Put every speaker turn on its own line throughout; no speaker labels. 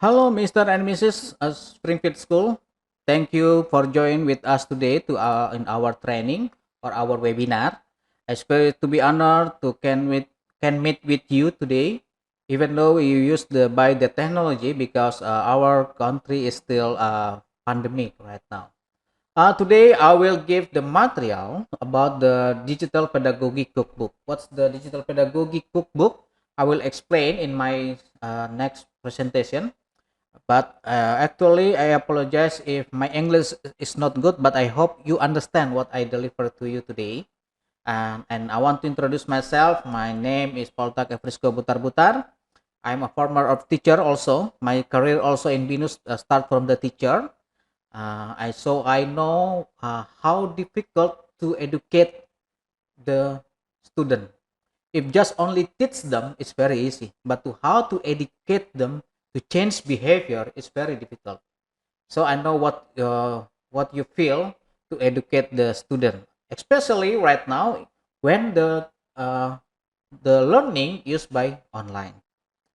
Hello, Mr. and Mrs. Springfield School. Thank you for joining with us today in our training or our webinar. I feel to be honored to can meet with you today, even though you use the technology because our country is still pandemic right now. Today I will give the material about the digital pedagogy cookbook. What's the digital pedagogy cookbook? I will explain in my next presentation, but actually I apologize if my English is not good, but I hope you understand what I deliver to you today. And I want to introduce myself. My name is Poltak Efrisco Butar Butar. I'm a former of teacher also. My career also in Binus start from the teacher. I know how difficult to educate the student. If just only teach them, it's very easy. But to how to educate them to change behavior is very difficult. So I know what you feel to educate the student, especially right now when uh, the learning used by online.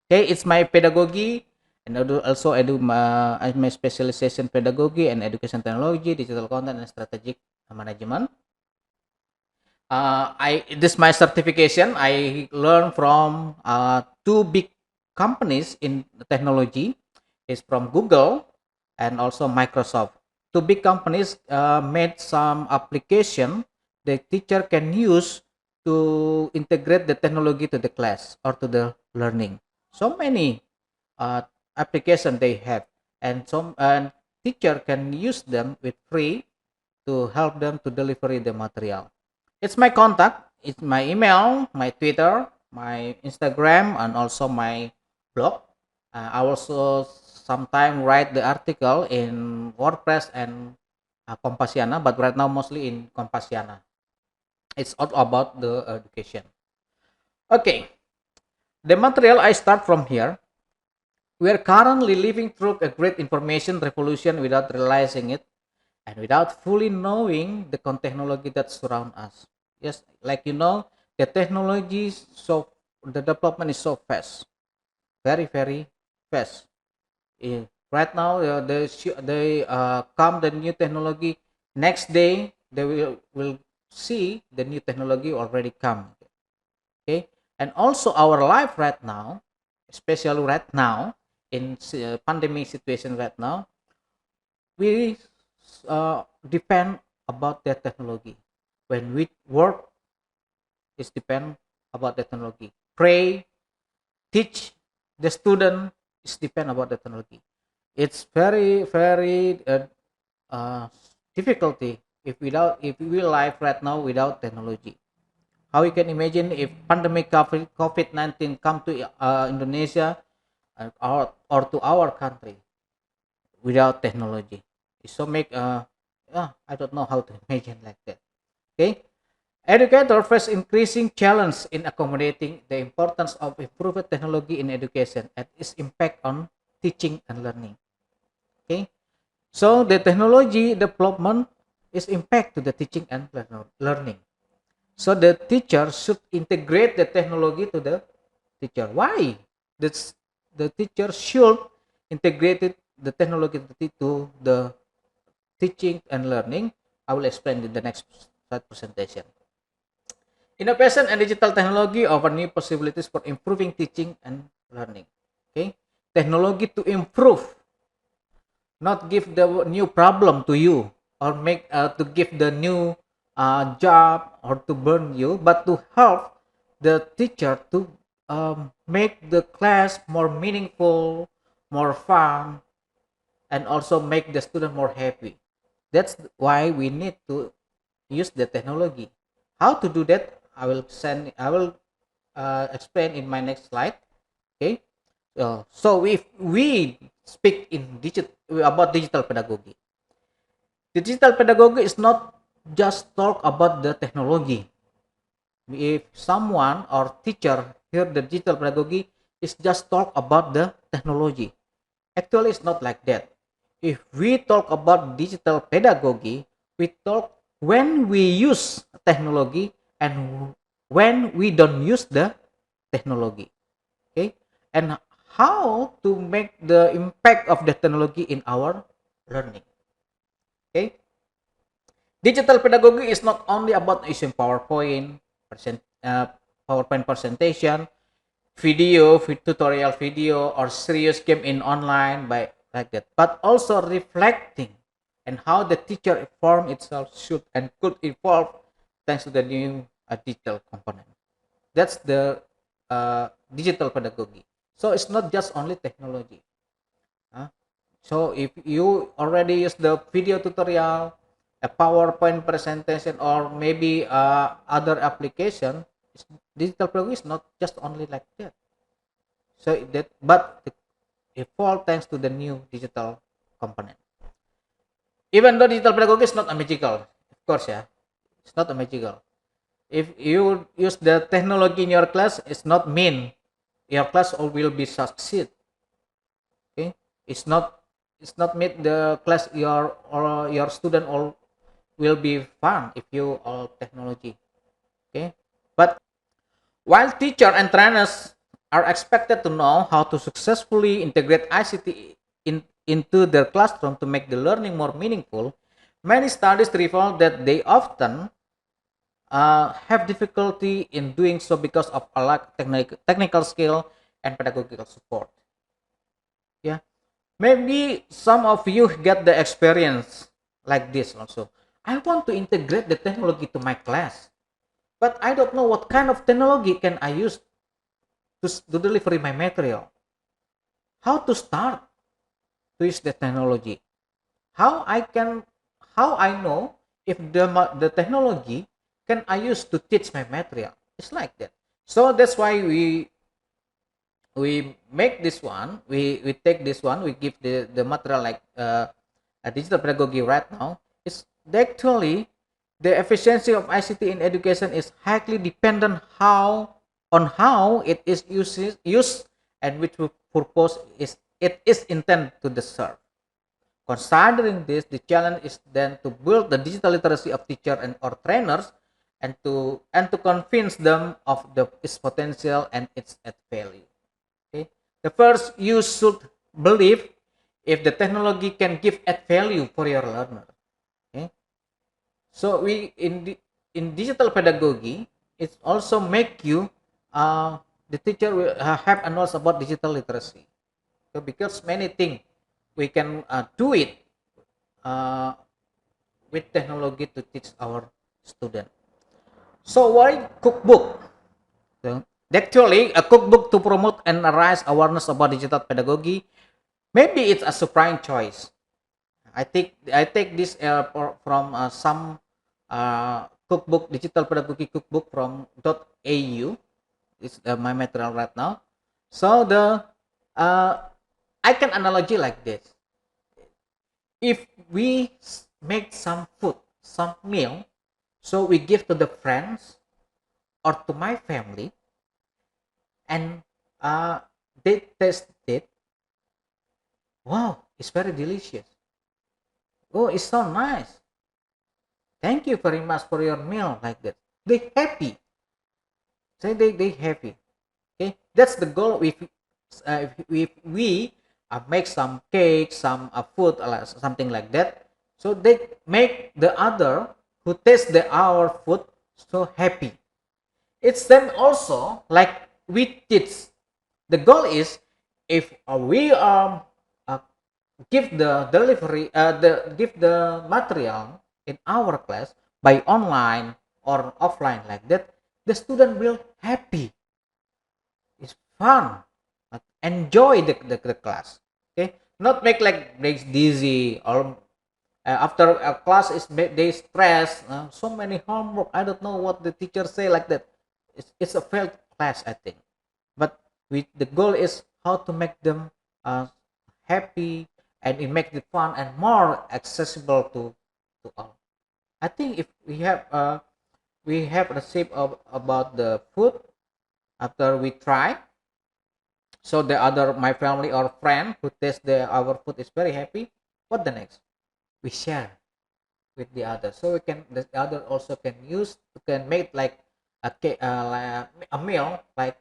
Okay, it's my pedagogy, and I do my specialization pedagogy and education technology, digital content and strategic management. I This my certification. I learned from two big companies in technology. Is from Google and also Microsoft. Two big companies made some application the teacher can use to integrate the technology to the class or to the learning. So many uh, application they have, and some and teacher can use them with free to help them to deliver the material. It's my contact, it's my email, my Twitter, my Instagram, and also my blog. I also sometimes write the article in WordPress and Compasiana, but right now mostly in Compasiana. It's all about the education. Okay, the material I start from here. We are currently living through a great information revolution without realizing it and without fully knowing the technology that surround us. Yes, like the technology the development is so fast, very fast. Right now, they come the new technology. Next day, they will see the new technology already come. Okay, and also our life right now, especially right now in pandemic situation right now, we depend about the technology. When we work, is depend about the technology. Pray, teach the student is depend about the technology. It's very uh, difficulty if we live right now without technology. How you can imagine if pandemic COVID 19 come to Indonesia or to our country without technology? So make I don't know how to imagine like that. Okay, educator face increasing challenge in accommodating the importance of improved technology in education and its impact on teaching and learning. Okay, so the technology development is impact to the teaching and learning. So the teacher should integrate the technology to the teacher. Why? That's the teacher should integrate the technology to the teaching and learning. I will explain in the next slide presentation. Innovation and digital technology offer new possibilities for improving teaching and learning. Okay, technology to improve, not give the new problem to you or make to give the new job or to burn you, but to help the teacher to make the class more meaningful, more fun, and also make the student more happy. That's why we need to use the technology. How to do that? I will explain in my next slide. Okay. So if we speak in digital pedagogy, digital pedagogy is not just talk about the technology. If someone or teacher hear the digital pedagogy, is just talk about the technology. Actually, it's not like that. If we talk about digital pedagogy, we talk when we use technology and when we don't use the technology. Okay, and how to make the impact of the technology in our learning. Okay, digital pedagogy is not only about using PowerPoint presentation, tutorial video, or serious game in online by like that, but also reflecting and how the teacher form itself should and could evolve thanks to the new digital component. That's the digital pedagogy. So it's not just only technology. Huh? So if you already use the video tutorial, a PowerPoint presentation, or maybe other application, digital pedagogy is not just only like that. So that, but it evolved thanks to the new digital component. Even though digital pedagogy is not a magical, of course, yeah, it's not a magical. If you use the technology in your class, it's not mean your class all will be succeed. Okay, it's not mean the class your student all will be fun if you all technology. Okay, but while teacher and trainers are expected to know how to successfully integrate ICT into their classroom to make the learning more meaningful, many studies reveal that they often have difficulty in doing so because of a lack of technical skill and pedagogical support. Yeah, maybe some of you get the experience like this also. I want to integrate the technology to my class, but I don't know what kind of technology can I use to deliver my material. How to start to use the technology? How I can, how I know if the technology can I use to teach my material? It's like that. So that's why we make this one. We take this one. We give the material like a digital pedagogy right now. It's actually the efficiency of ICT in education is highly dependent how it is used and which purpose is it is intended to serve. Considering this, the challenge is then to build the digital literacy of teacher and or trainers and to convince them of its potential and its add value. Okay. The first, you should believe if the technology can give add value for your learner. Okay. So in digital pedagogy, it also make you the teacher will have a knowledge about digital literacy. So because many things we can do it uh, with technology to teach our student. So why cookbook? So, actually, a cookbook to promote and raise awareness about digital pedagogy. Maybe it's a surprise choice. I take this from some cookbook, digital pedagogy cookbook from .au. It's my material right now. So uh, I can analogy like this. If we make some food, some meal, so we give to the friends or to my family, and uh, they taste it. Wow, it's very delicious. Oh, it's so nice. Thank you very much for your meal like that. They happy. Say they happy. Okay, that's the goal. If we make some cake, some food, something like that, so they make the other who taste our food so happy. It's then also like we teach. The goal is if we give the delivery, give the material in our class by online or offline like that, the student will happy. It's fun. Enjoy the class. Okay, not make like makes dizzy or after a class is they stress so many homework. I don't know what the teacher say like that. It's a failed class, I think. But the goal is how to make them happy and it make it fun and more accessible to all. I think if we have a shape of about the food after we try, so the other my family or friend who taste our food is very happy. What the next? We share with the other, so we can the other also can make like like a meal like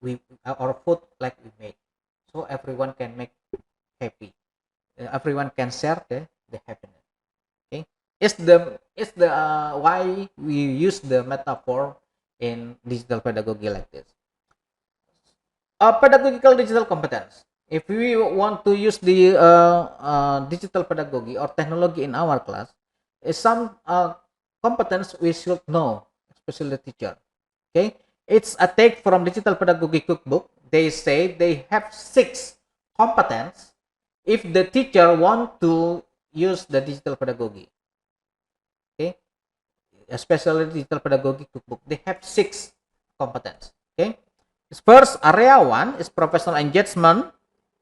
we or food like we make. so everyone can make happy. Everyone can share the happiness. Okay, it's the why we use the metaphor in digital pedagogy like this. Pedagogical digital competence. If we want to use the digital pedagogy or technology in our class, is some competence we should know, especially the teacher. Okay, it's a take from digital pedagogy cookbook. They say they have 6 competence if the teacher want to use the digital pedagogy. Okay, especially digital pedagogy cookbook, they have 6 competence. Okay, first area 1 is professional engagement.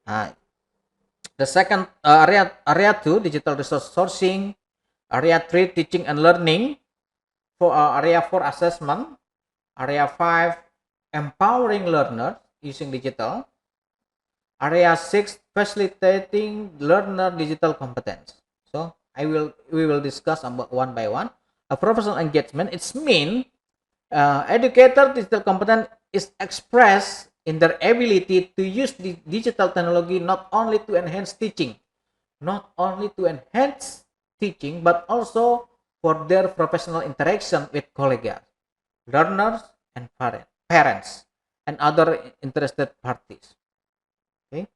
The second area 2 digital resource sourcing. Area 3 teaching and learning. For area 4 assessment. Area 5 empowering learners using digital. Area 6 facilitating learner digital competence. So we will discuss about one by one. A professional engagement, it's mean educator digital competence is expressed in their ability to use the digital technology not only to enhance teaching, but also for their professional interaction with colleagues, learners, and parents, and other interested parties. Okay,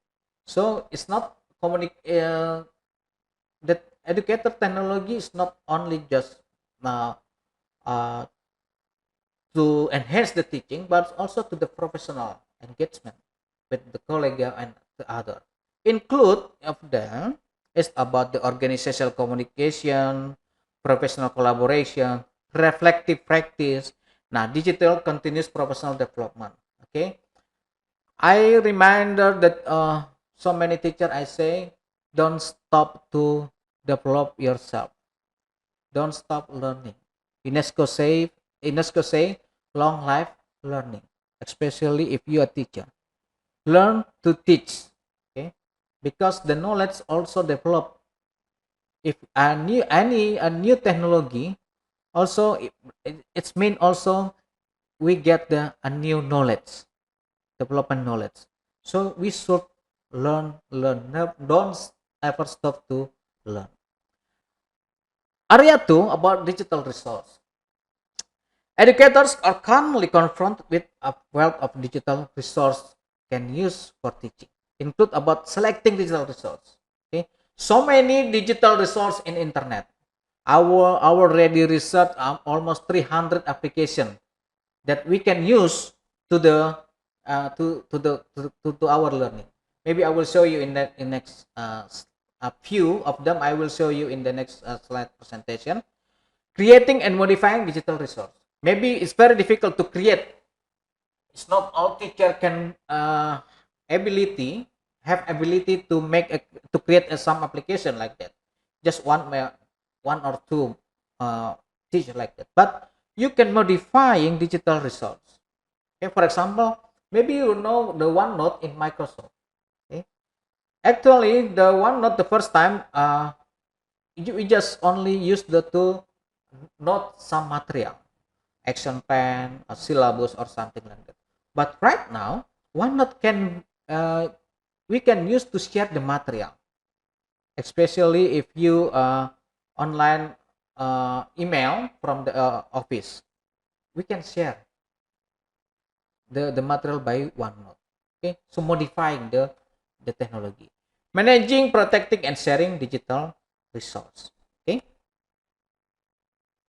so it's not that educator technology is not only just uh, uh, to enhance the teaching, but also to the professional engagement with the colleague and the other. Include of them is about the organizational communication, professional collaboration, reflective practice. Now, digital continuous professional development. Okay, I reminder that so many teacher I say, don't stop to develop yourself. Don't stop learning. UNESCO say UNESCO say long life learning, especially if you are a teacher. Learn to teach. Okay, because the knowledge also develop. If a new technology also it's mean also we get the a new knowledge, development knowledge. So we should learn. Don't ever stop to learn. Area 2 about digital resource. Educators are commonly confronted with a wealth of digital resource can use for teaching. Include about selecting digital resource. Okay, so many digital resource in internet. Our ready research almost 300 application that we can use to the to our learning. Maybe I will show you in the in next a few of them. I will show you in the next slide presentation. Creating and modifying digital resource. Maybe it's very difficult to create. It's not all teacher can ability have ability to to create some application like that. Just one or two teacher like that. But you can modifying digital resource. Okay, for example, maybe you know the OneNote in Microsoft. Okay, actually the OneNote the first time we just only use the to note some material, action plan, a syllabus, or something like that. But right now, OneNote can we can use to share the material, especially if you online email from the office. We can share the material by OneNote. Okay, so modifying the technology, managing, protecting, and sharing digital resource. Okay.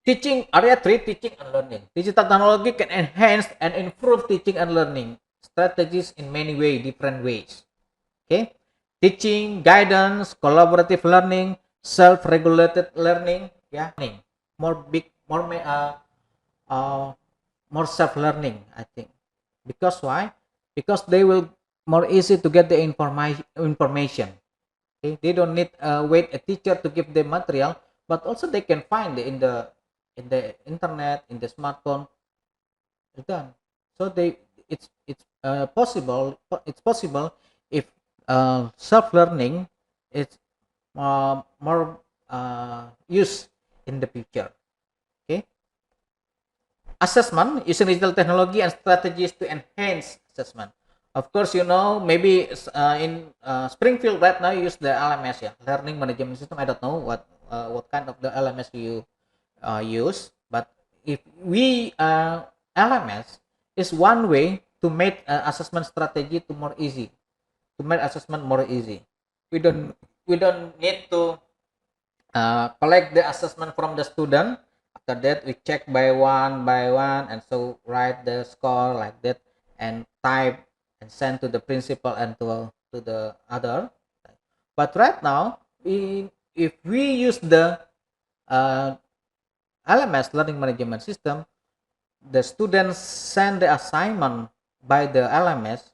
Teaching area 3 teaching and learning. Digital technology can enhance and improve teaching and learning strategies in many different ways. Okay, teaching, guidance, collaborative learning, self-regulated learning, yeah, more big, uh, more self-learning. I think because why? Because they will more easy to get the information. Okay, they don't need wait a teacher to give them material, but also they can find in the internet, in the smartphone. It's done. So it's possible if self learning is more used in the future. Okay, assessment using digital technology and strategies to enhance assessment. Of course, maybe in Springfield right now you use the LMS, yeah, Learning Management System. I don't know what kind of the LMS you use, but if we LMS is one way to make assessment strategy to make assessment more easy. We don't need to collect the assessment from the student. After that we check by one, and so write the score like that, and type and send to the principal and to the other. But right now, if we use the uh, LMS, Learning Management System, the students send the assignment by the LMS.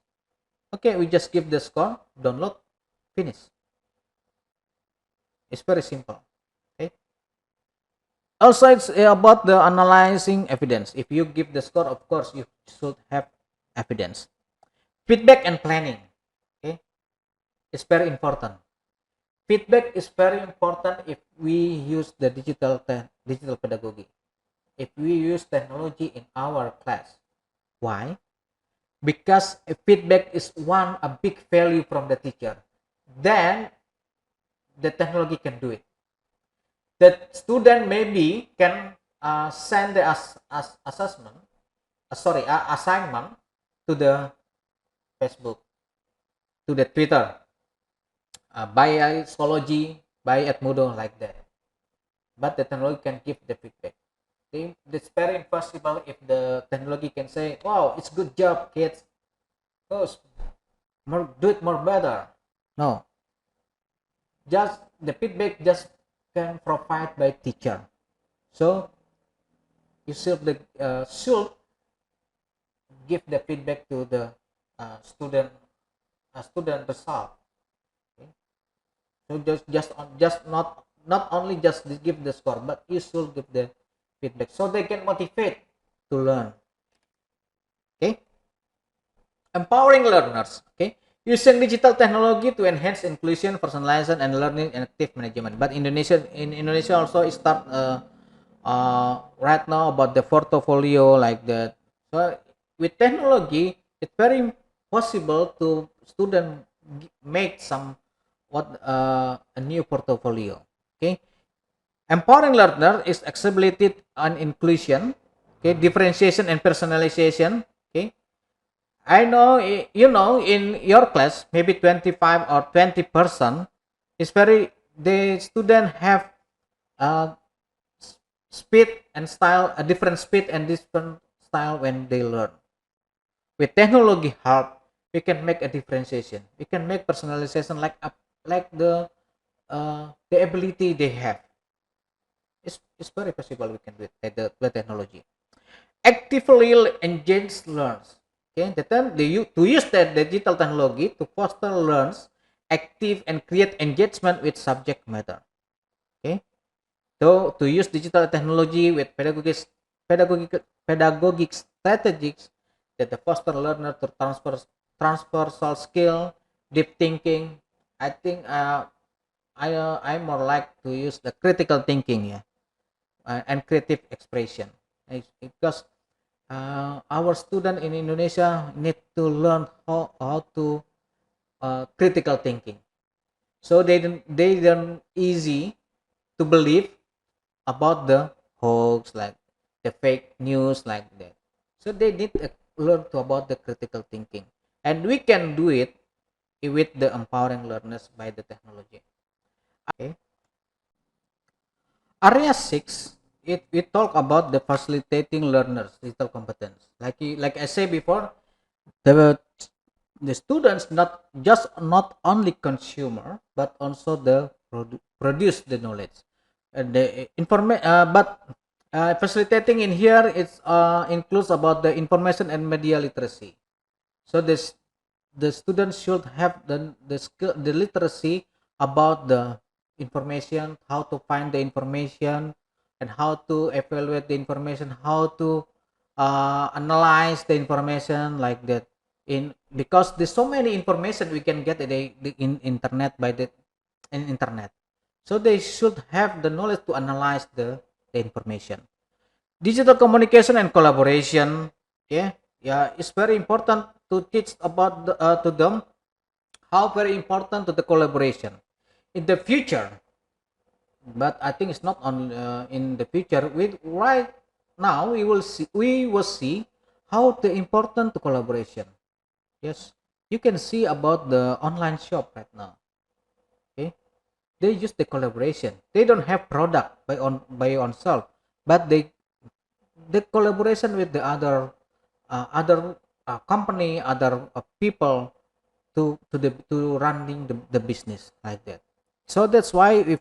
Okay, we just give the score, download, finish. It's very simple. Okay. Also, it's about the analyzing evidence. If you give the score, of course, you should have evidence. Feedback and planning. Okay, it's very important. Feedback is very important if we use the digital pedagogy. If we use technology in our class. Why? Because feedback is a big value from the teacher. Then the technology can do it. The student maybe can send the assignment to the Facebook, to the Twitter, by Schoology, by Edmodo, like that. But the technology can give the feedback. It's very impossible if the technology can say, "Wow, it's good job, kids. Do it more better." No, just the feedback just can provide by teacher. So you should give the feedback to the student result. Okay? So just not only just give the score, but you should give the feedback so they can motivate to learn. Okay, empowering learners. Okay, using digital technology to enhance inclusion, personalization, and learning and active management. But in Indonesia also start right now about the portfolio like that. So with technology, it's very possible to student make a new portfolio. Okay, empowering learner is accessibility and inclusion. Okay, differentiation and personalization. Okay, I know, in your class, maybe 25 or 20% is the student have uh, speed and style, a different speed and different style when they learn. With technology help, we can make a differentiation. We can make personalization like the ability they have. It's very possible we can do it with technology. Actively engage learns. Okay, to use the digital technology to foster learns active and create engagement with subject matter. Okay, so to use digital technology with pedagogic strategies that the foster learner to transversal skill, deep thinking. I think I more like to use the critical thinking, yeah, and creative expression, because our student in Indonesia need to learn how to critical thinking, so they don't easy to believe about the hoax, like the fake news like that. So they need to learn about the critical thinking, and we can do it with the empowering learners by the technology. Okay. Area 6, we talk about the facilitating learners digital competence. Like I said before, the the students not only consumer but also the produce the knowledge, the information, but facilitating in here it's includes about the information and media literacy. So the students should have the skill, the literacy about the information, how to find the information, and how to evaluate the information, how to analyze the information like that. Because there's so many information we can get in internet by the in internet, so they should have the knowledge to analyze the information. Digital communication and collaboration, yeah, it's very important to teach about to them how very important to the collaboration in the future. But I think it's not on in the future. With right now, we will see how the important to collaboration. Yes, you can see about the online shop right now. Okay, they use the collaboration. They don't have product by on self, but they the collaboration with the other company, other people to running the business like that. So that's why if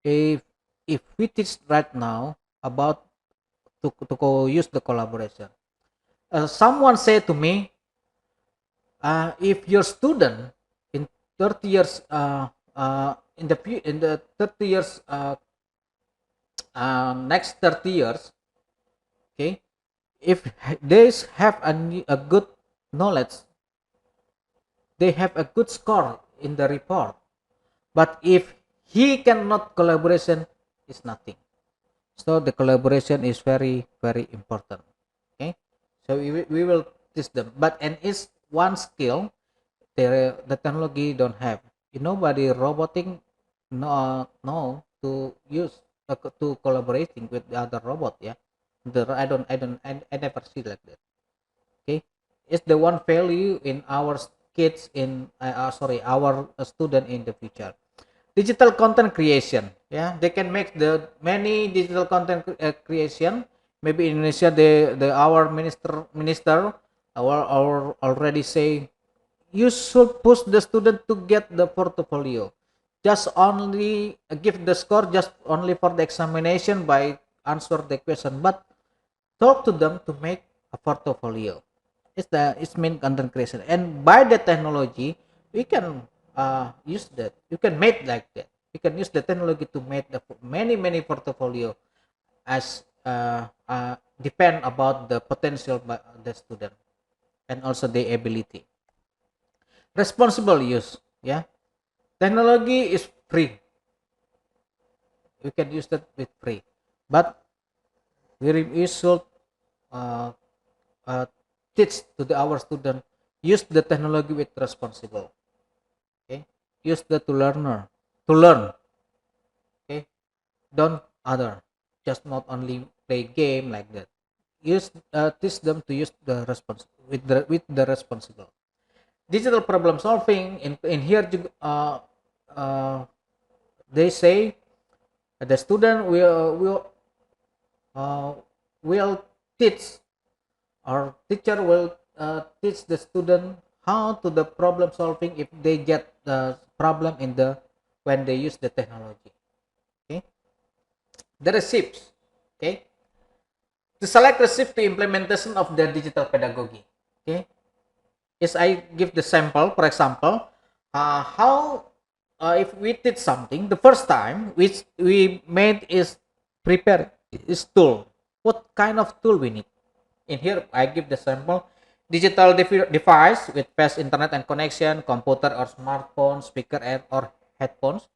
if we teach right now about use the collaboration. Someone said to me, if your student in 30 years in the 30 years next 30 years, okay, if they have a good knowledge, they have a good score in the report, but if he cannot collaboration, is nothing. So the collaboration is very very important. Okay, so we will teach them, but and it's one skill the technology don't have. Nobody robotic to use to collaborating with the other robot. Yeah, I never see like that. Okay, it's the one value in our kids in sorry, our student in the future. Digital content creation, yeah, they can make the many digital content creation. Maybe in Indonesia, the our minister our already say you should push the student to get the portfolio. Just only give the score just only for the examination by answer the question, but talk to them to make a portfolio. It's main content creation, and by the technology we can use that. You can make like that. You can use the technology to make the many portfolio as depend about the potential by the student and also the ability. Responsible use, yeah. Technology is free. You can use that with free, but we should uh, uh, teach to our student use the technology with responsible. Okay, use the to learner to learn. Okay, don't other just not only play game like that. Use teach them to use the with the responsible. Digital problem solving in here uh, they say the student uh, will teach, or teacher will teach the student how to the problem solving if they get the problem in the when they use the technology. Okay, the receipts. Okay, to select receipt to implementation of the digital pedagogy. Okay, is I give the sample. For example, how if we did something the first time which we made is prepare is tool. What kind of tool we need? In here, I give the sample: digital device with fast internet and connection, computer or smartphone, speaker and or headphones.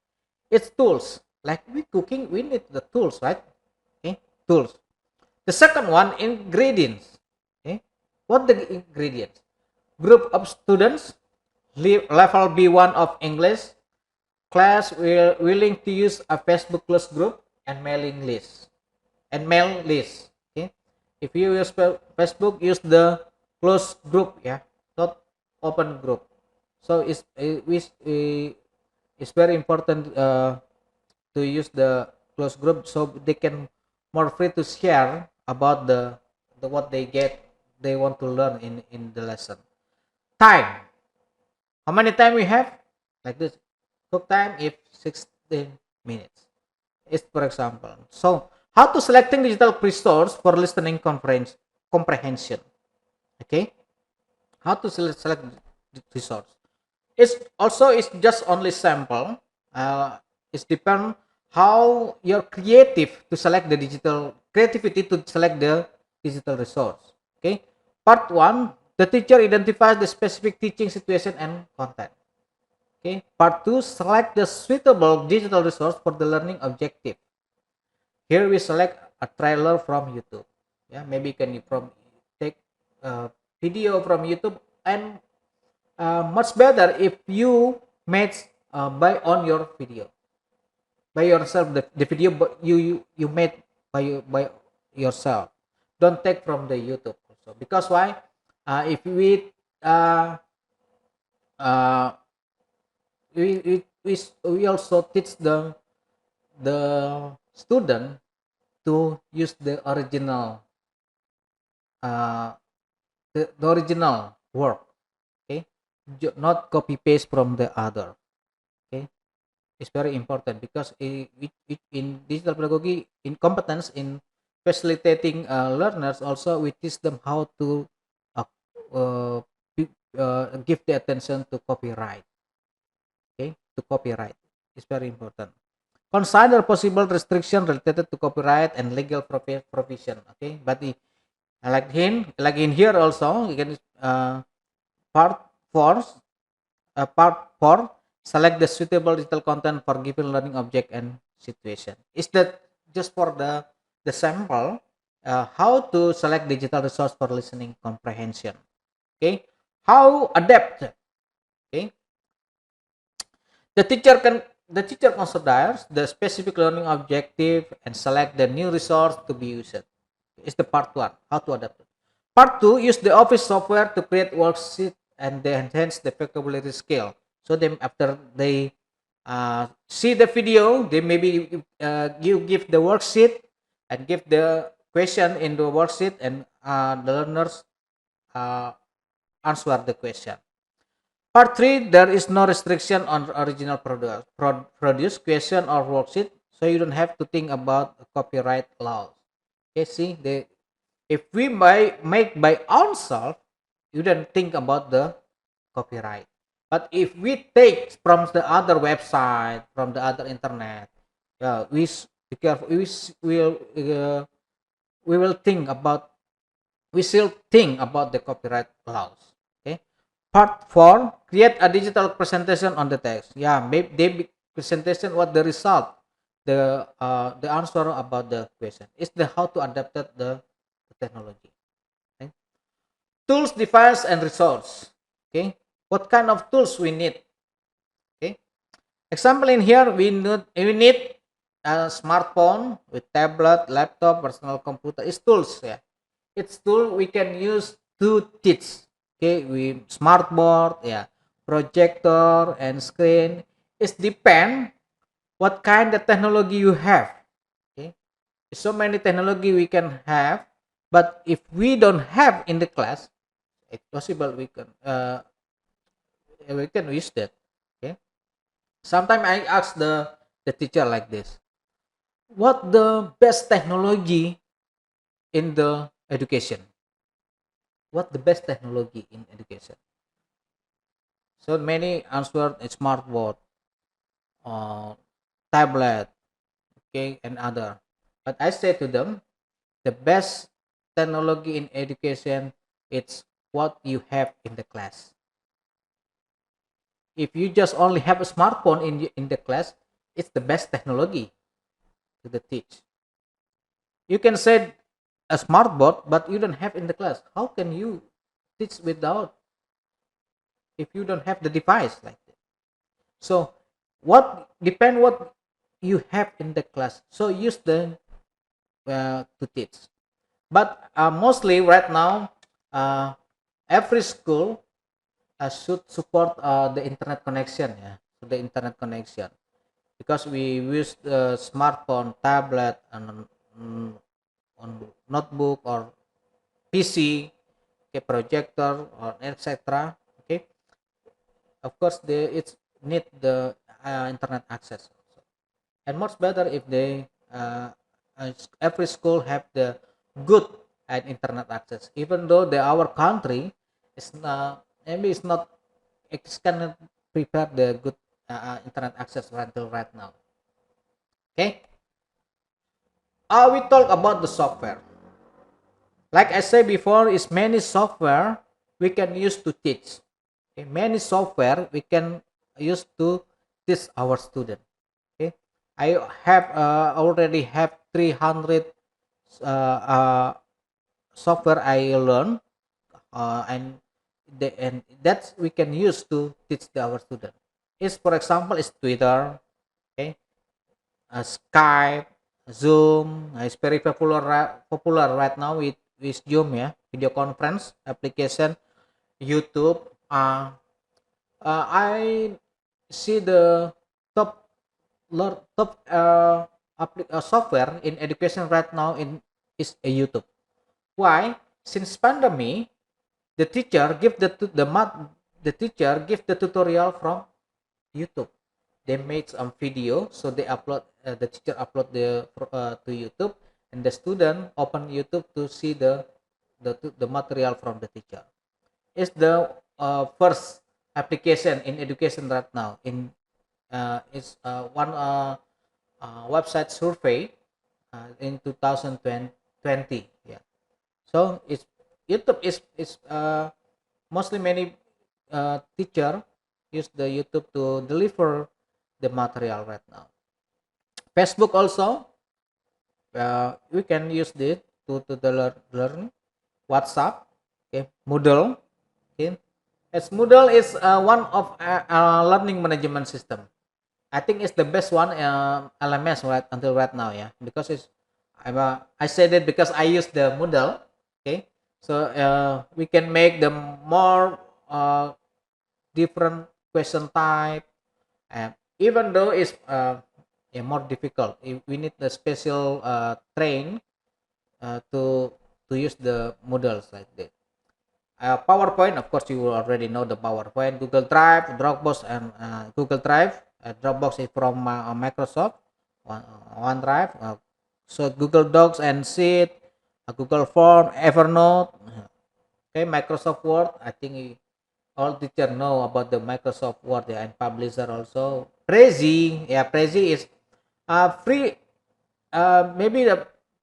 It's tools. Like we cooking, we need the tools, right? Okay, tools. The second one, ingredients. Okay, what the ingredients? Group of students, level B1 of English, class willing to use a Facebook close group and mailing list and mail list. Okay, if you use Facebook, use the close group, yeah, not open group. So it's very important to use the close group so they can more free to share about the what they want to learn in the lesson. Time, how many time we have? Like this, took time if 16 minutes. Is for example. So how to selecting digital resource for listening conference comprehension. Okay, how to select resource. It's also it's just only sample. It's depend how you're creative to select the digital creativity to select the digital resource. Okay, part one, the teacher identifies the specific teaching situation and content. Okay, part two, select the suitable digital resource for the learning objective. Here we select a trailer from YouTube. Yeah, maybe can you from take a video from YouTube and much better if you made by on your video by yourself, the video you made by yourself. Don't take from the YouTube also, because why? If uh, uh, we also teach the student to use the original, uh, the original work. Okay, not copy paste from the other. Okay, it's very important because in digital pedagogy, in competence in facilitating learners, also we teach them how to uh, uh, give the attention to copyright. Okay, to copyright is very important. Consider possible restriction related to copyright and legal provision. Okay, but like in here also, you can part four, part 4, select the suitable digital content for given learning object and situation. Is that just for the sample, how to select digital resource for listening comprehension? Okay, how adapt? Okay, the teacher can the teacher considers the specific learning objective and select the new resource to be used. Is the part 1, how to adapt it. Part 2, use the Office software to create worksheet and they enhance the vocabulary skill. So then after they see the video, they maybe you give the worksheet and give the question in the worksheet, and the learners uh, answer the question. Part 3, there is no restriction on original produce question or worksheet, so you don't have to think about copyright laws. Okay, see, if we make by ourselves, you don't think about the copyright. But if we take from the other website, from the other internet, yeah, be careful. We will think about we still think about the copyright laws. Okay. Part 4, create a digital presentation on the text. Yeah, maybe the presentation what the result, the answer about the question. Is the how to adapt the technology. Okay. Tools, device, and resource. Okay. What kind of tools we need? Okay. Example in here, we need a smartphone with tablet, laptop, personal computer. It's tools. Yeah, it's tool we can use to teach. Okay, we smartboard, yeah, projector and screen. It depend what kind of technology you have. Okay, so many technology we can have, but if we don't have in the class, it's possible we can use that. Okay, sometimes I ask the teacher like this: what the best technology in the education? What the best technology in education? So many answered a smartboard, uh, tablet, okay, and other. But I say to them, the best technology in education, it's what you have in the class. If you just only have a smartphone in the class, it's the best technology to the teach. You can say a smartboard, but you don't have in the class. How can you teach without if you don't have the device like that? So what depend what you have in the class. So use the to teach. But mostly right now, uh, every school should support the internet connection. Yeah, so the internet connection, because we use the smartphone, tablet, and on notebook or PC, okay, projector or etc. Okay, of course it's need the internet access. And much better if they every school have the good internet access, even though our country is not, maybe it's not, it cannot prepare the good internet access until right now. Okay, we talk about the software. Like I said before, is many software we can use to teach. Okay, many software we can use to teach our student. Okay, I have already have 300 uh, uh, software I learned, and and that's we can use to teach our student. Is for example is Twitter, okay, Skype, Zoom. It's very popular right now with Zoom ya, video conference application, YouTube. I see the top top software in education right now in is a YouTube. Why? Since pandemic, the teacher give the teacher give the tutorial from YouTube. They made some video, so they upload the teacher upload to YouTube, and the student open YouTube to see the material from the teacher. It's the first application in education right now. It's one website survey in 2020. Yeah. So it's YouTube is mostly many teacher use the YouTube to deliver the material right now. Facebook also, we can use this to the learning. WhatsApp, okay, Moodle, okay. As Moodle is one of learning management system. I think it's the best one LMS right until right now, yeah, because I said it because I use the Moodle, okay. So we can make the more different question type, and even though it's more difficult, we need the special train to use the models like that. PowerPoint, of course, you already know the PowerPoint. Google Drive, Dropbox, and Google Drive. Dropbox is from Microsoft. OneDrive. So Google Docs and Sheet, Google Form, Evernote. Okay, Microsoft Word. I think all teacher know about the Microsoft Word, yeah, and Publisher also. Prezi, yeah, Prezi is free. Maybe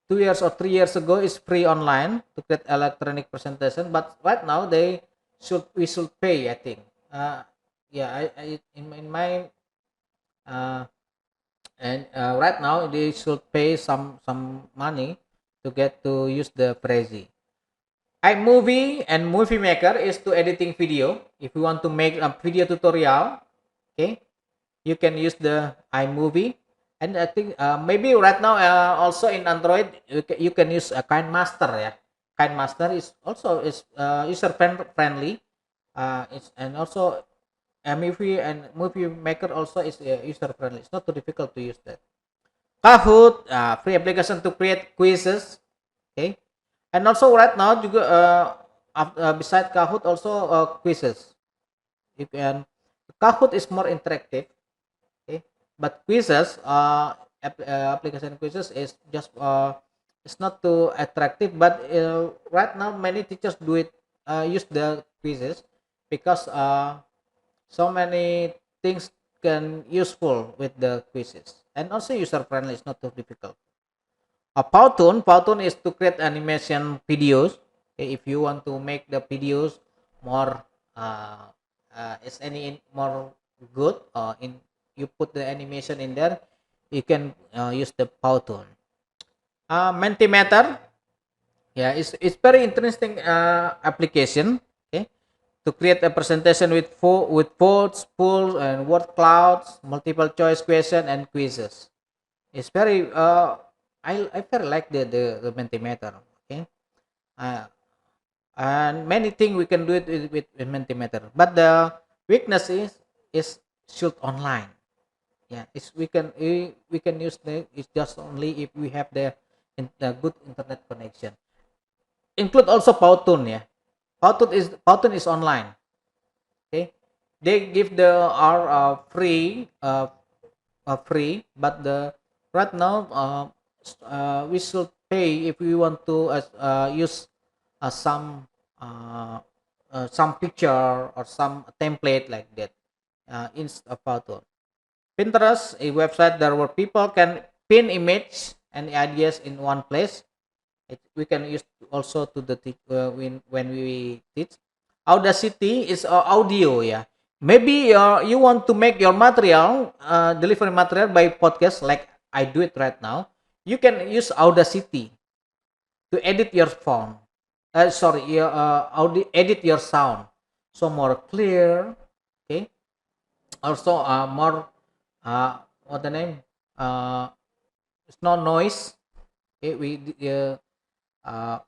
2 years or 3 years ago is free online to create electronic presentation, but right now we should pay, I think. Yeah, in my uh, and right now they should pay some money to get to use the Prezi. iMovie and Movie Maker is to editing video. If you want to make a video tutorial, okay, you can use the iMovie. And I think maybe right now also in Android you can use a KineMaster, ya. KineMaster is also is user friendly. It's and also iMovie and Movie Maker also is user friendly. It's not too difficult to use that. Kahoot, free application to create quizzes. Okay. And also right now juga beside Kahoot also quizzes. You can Kahoot is more interactive. Okay, but quizzes application quizzes is just it's not too attractive, but right now many teachers do it use the quizzes because so many things can useful with the quizzes, and also user friendly. It's not too difficult. Powtoon is to create animation videos. Okay, if you want to make the videos more is more good in you put the animation in there, you can use the Powtoon. Mentimeter, yeah, it's very interesting application. Okay, to create a presentation with votes, polls, and word clouds, multiple choice question, and quizzes. It's very I very like the Mentimeter. Okay, uh, and many things we can do it with Mentimeter, but the weakness is shoot online. Yeah, we can use it's just only if we have the good internet connection. Include also Powtoon, yeah. Powtoon is online. Okay, they give the are free, but the right now we should pay if we want to use uh, some some picture or some template like that in Powtoon. Pinterest, a website there where people can pin image and ideas in one place. We can use also to the when we teach. Audacity is audio, yeah. Maybe you want to make your material, delivery material by podcast like I do it right now. You can use Audacity to edit your phone. Sorry, edit your sound. so more clear. Okay, also more what the name, uh, it's no noise. Okay, we uh,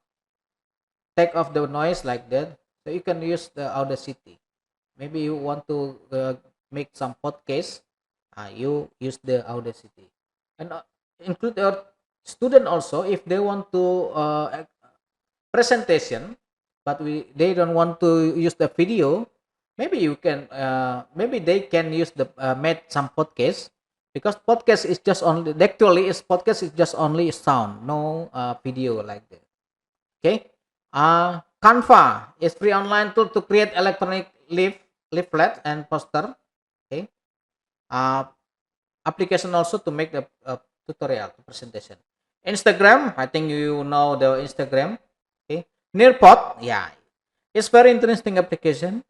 take off the noise like that, so you can use the Audacity. Maybe you want to make some podcast, you use the Audacity. And include your student also, if they want to presentation, but they don't want to use the video, maybe you can maybe they can use the make some podcast, because podcast is just only, actually is podcast is just only sound, no video like that. Okay. Canva is free online tool to create electronic leaflet and poster. Okay. Uh, Application also to make a tutorial presentation. Instagram, I think you know the Instagram. Okay. Nearpod, yeah, it's very interesting application.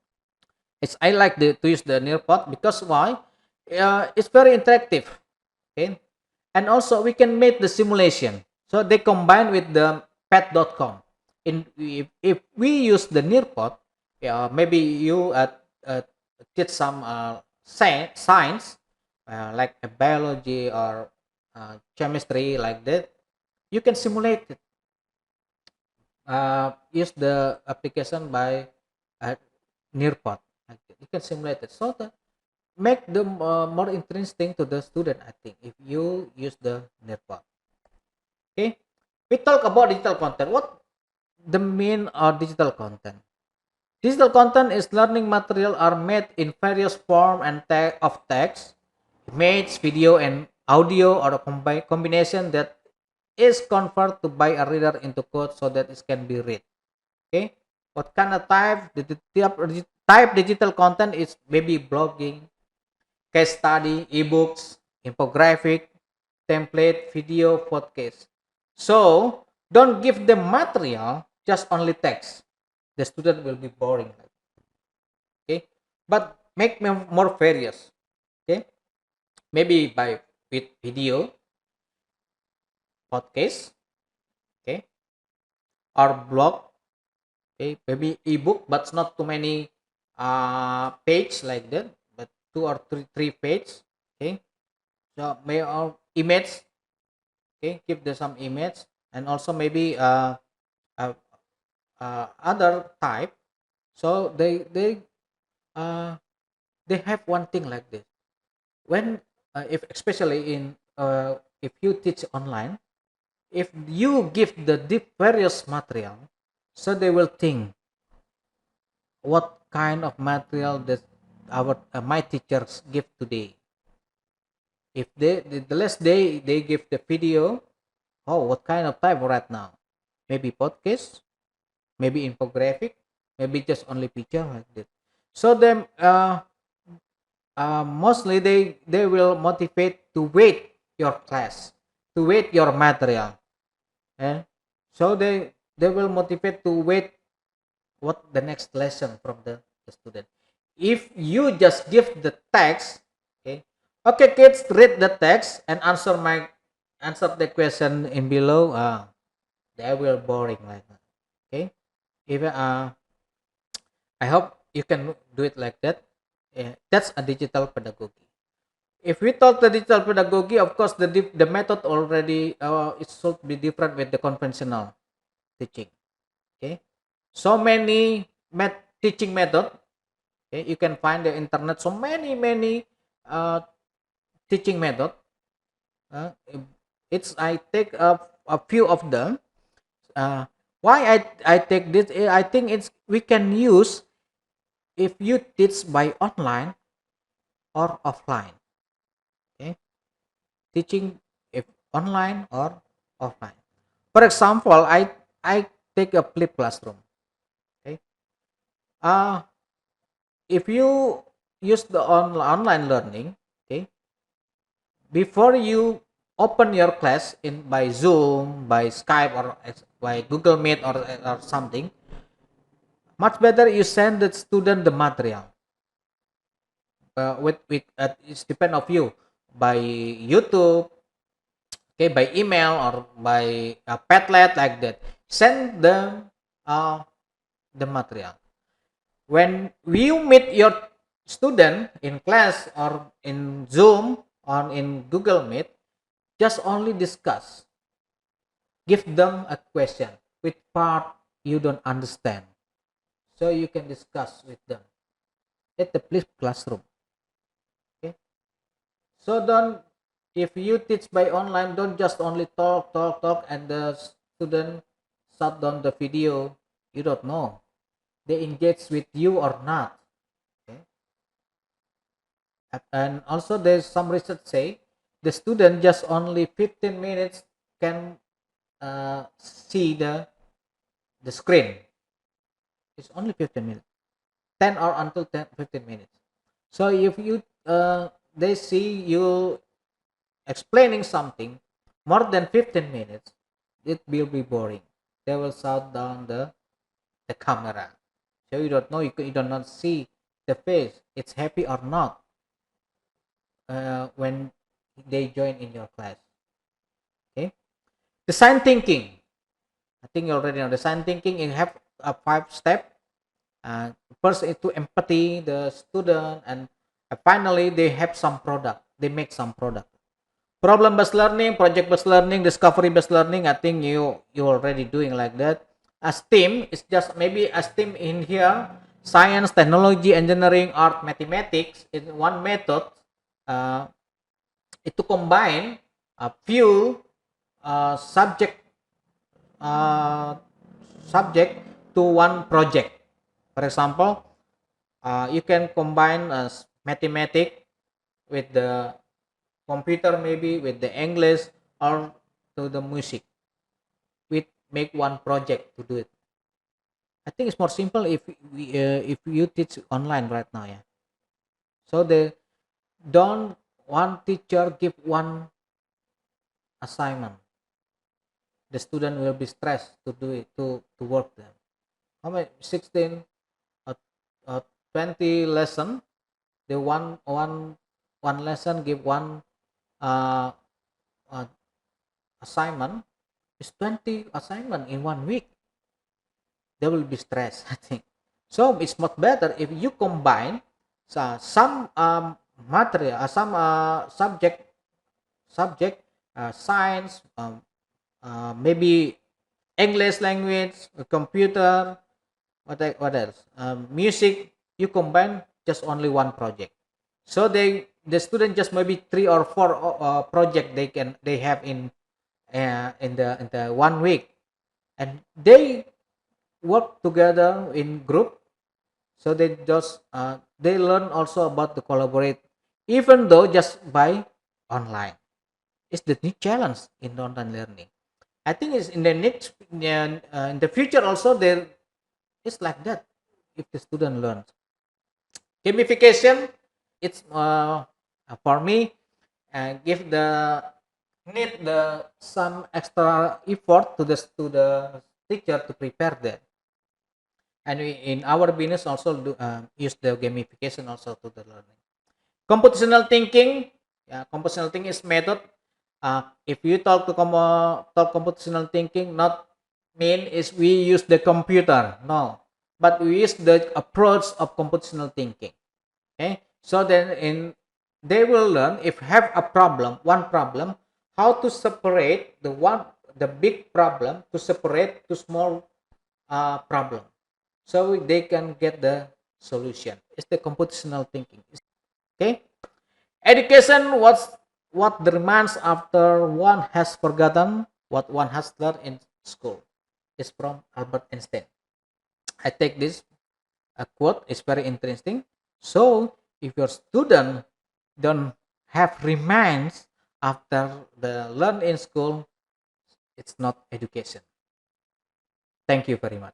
It's I like to use the Nearpod because why? It's very interactive. Okay, and also we can make the simulation. So they combine with the pet.com. If we use the Nearpod, maybe you teach some science, like a biology or chemistry like that. You can simulate it. Use the application by uh, Nearpod. Like that. You can simulate it, so that make them more interesting to the student. I think if you use the Nearpod. Okay, we talk about digital content. What the mean of digital content? Digital content is learning material are made in various form and of text, image, video, and audio, or a combination that is converted to by a reader into code so that it can be read. Okay, what kind of type digital content is maybe blogging, case study, ebooks, infographic, template, video, podcast. So don't give them material, just only text. The student will be boring. Okay, but make them more various. Okay, maybe by with video, podcast, okay, or blog. Okay, maybe ebook, but it's not too many page like that, but two or three page. Okay, so may or image. Okay, give them some image, and also maybe uh, other type. So uh, they have one thing like this. When if especially in if you teach online, if you give the various material, so they will think what kind of material that our my teachers give today. If the less they give the video, oh, what kind of type right now? Maybe podcast, maybe infographic, maybe just only picture like that. So then mostly they will motivate to wait your class, to wait your material, and so they will motivate to wait what the next lesson from the student. If you just give the text, okay, okay kids, read the text and answer the question in below, they will boring like that. Okay, even I hope you can do it like that. That's a digital pedagogy. If we talk the digital pedagogy, of course the method already it should be different with the conventional teaching. Okay, so many teaching method. Okay, you can find the internet so many uh, teaching method. Uh, it's I take a few of them. Uh, why I take this? I think it's we can use if you teach by online or offline. Okay, teaching if online or offline. For example, I take a flip classroom. Okay, uh, if you use the online learning, okay, before you open your class in by Zoom, by Skype, or by Google Meet, or something, much better you send the student the material. With it's depend of you by YouTube, okay, by email or by Padlet like that. Send them the material. When you meet your student in class or in Zoom or in Google Meet, just only discuss. Give them a question with part you don't understand, so you can discuss with them at the flipped classroom. Okay, so don't, if you teach by online, don't just only talk and the student shut down the video. You don't know they engage with you or not. Okay, and also there's some research say the student just only 15 minutes can see the screen. It's only 15 minutes, 10 or until 15 minutes. So if you they see you explaining something more than 15 minutes, it will be boring. They will shut down the camera, so you don't know, you do not see the face, it's happy or not, when they join in your class. Okay, design thinking, I think you already know design thinking. You have a 5 step. First is to empathy the student, and finally they have some product, they make some product. Problem based learning, project based learning, discovery based learning, I think you already doing like that. A STEAM is just maybe a STEAM in here: science, technology, engineering, art, mathematics. In one method, uh, itu combine a few subject uh, subject to one project. For example, you can combine mathematics with the computer, maybe with the English, or to the music. We make one project to do it. I think it's more simple if you teach online right now, yeah. So they don't, one teacher give one assignment, the student will be stressed to do it, to work them. How many 16 or, or 20 lesson, the one lesson give one uh, uh, assignment, is 20 assignment in 1 week. They will be stressed, I think. So it's much better if you combine some material, some subject, science, maybe English language, computer, what else, music. You combine just only one project, so the student just maybe 3 or 4 project they have in the 1 week, and they work together in group. So they learn also about the collaborate, even though just by online. It's the new challenge in online learning. I think it's in the next, in the future also there is like that. If the student learns gamification, it's for me, give the need the some extra effort to the teacher to prepare that. And we, in our business also use the gamification also to the learning. Computational thinking, yeah, computational thinking is method. If you talk computational thinking, not mean is we use the computer, no, but we use the approach of computational thinking. Okay, so then they will learn, if have a problem, one problem, how to separate the big problem to separate to small problem, so they can get the solution. It's the computational thinking. Okay, education, what remains after one has forgotten what one has learned in school, is from Albert Einstein. I take this a quote, is very interesting. So if your student don't have remains after the learn in school, it's not education. Thank you very much.